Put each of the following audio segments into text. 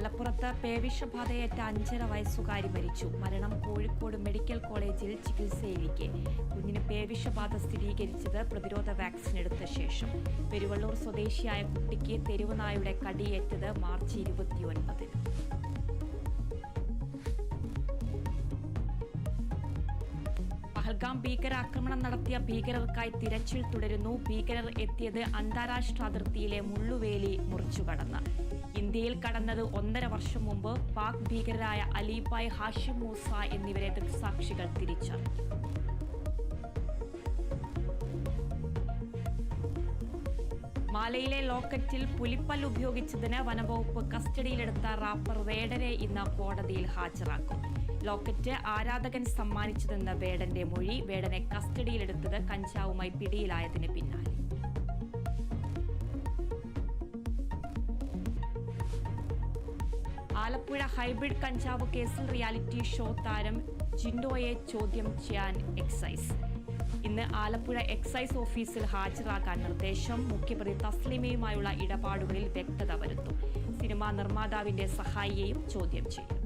മലപ്പുറത്ത് പേവിഷബാധയേറ്റ 5.5 വയസ്സുകാരി മരിച്ചു. മരണം കോഴിക്കോട് മെഡിക്കൽ കോളേജിൽ ചികിത്സയിലിരിക്കെ. കുഞ്ഞിന് പേവിഷബാധ സ്ഥിരീകരിച്ചത് പ്രതിരോധ വാക്സിൻ എടുത്ത ശേഷം. പെരുവള്ളൂർ സ്വദേശിയായ കുട്ടിക്ക് തെരുവുനായുടെ കടിയേറ്റത് മാർച്ച് 29. പഹൽഗാം ഭീകരാക്രമണം നടത്തിയ ഭീകരർക്കായി തിരച്ചിൽ തുടരുന്നു. ഭീകരർ എത്തിയത് അന്താരാഷ്ട്ര അതിർത്തിയിലെ മുള്ളുവേലി മുറിച്ചുകടന്ന്. ഇന്ത്യയിൽ കടന്നത് 1.5 വർഷം മുമ്പ്. പാക് ഭീകരരായ അലിഭായ്, ഹാഷിം മൂസ എന്നിവരെ ദൃക്സാക്ഷികൾ തിരിച്ചറിഞ്ഞു. മാലയിലെ ലോക്കറ്റിൽ പുലിപ്പല്ല് ഉപയോഗിച്ചതിന് വനംവകുപ്പ് കസ്റ്റഡിയിലെടുത്ത റാപ്പർ വേടനെ ഇന്ന് കോടതിയിൽ ഹാജരാക്കും. ലോക്കറ്റ് ആരാധകൻ സമ്മാനിച്ചതെന്ന വേടന്റെ മൊഴി. വേടനെ കസ്റ്റഡിയിലെടുത്തത് കഞ്ചാവുമായി പിടിയിലായതിന് പിന്നാലെ. ആലപ്പുഴ ഹൈബ്രിഡ് കഞ്ചാവ് കേസിൽ റിയാലിറ്റി ഷോ താരം ജിൻഡോയെ ചോദ്യം ചെയ്യാൻ എക്സൈസ്. ഇന്ന് ആലപ്പുഴ എക്സൈസ് ഓഫീസിൽ ഹാജരാകാൻ നിർദ്ദേശം. മുഖ്യപ്രതി തസ്ലിമയുമായുള്ള ഇടപാടുകളിൽ വ്യക്തത വരുത്തും. സിനിമാ നിർമ്മാതാവിന്റെ സഹായിയെയും ചോദ്യം ചെയ്യും.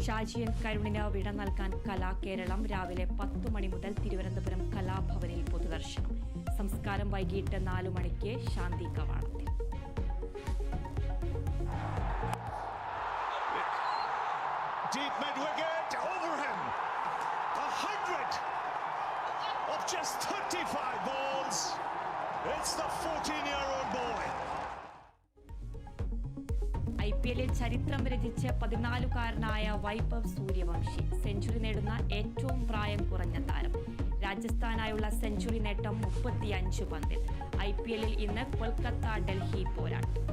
ഷാജിയൻ കരുണിന് വിട നൽകാൻ കലാകേരളം. രാവിലെ 10 മണി മുതൽ തിരുവനന്തപുരം കലാഭവനിൽ പൊതുദർശനം. സംസ്കാരം വൈകിട്ട് 4 മണിക്ക് ശാന്തി കവാടത്തിൽ. Deep mid-wicket, over him. 100 of just 35 balls. It's the 14-year-old boy. IPL-ൽ ചരിത്രം രചിച്ച 14-കാരനായ വൈഭവ് സൂര്യവംശി സെഞ്ചുറി നേടുന്ന ഏറ്റവും പ്രായം കുറഞ്ഞ താരം. രാജസ്ഥാനായുള്ള സെഞ്ചുറി നേട്ടം 35 പന്തിൽ. IPL-ൽ ഇന്ന് കൊൽക്കത്ത ഡൽഹി പോരാട്ടം.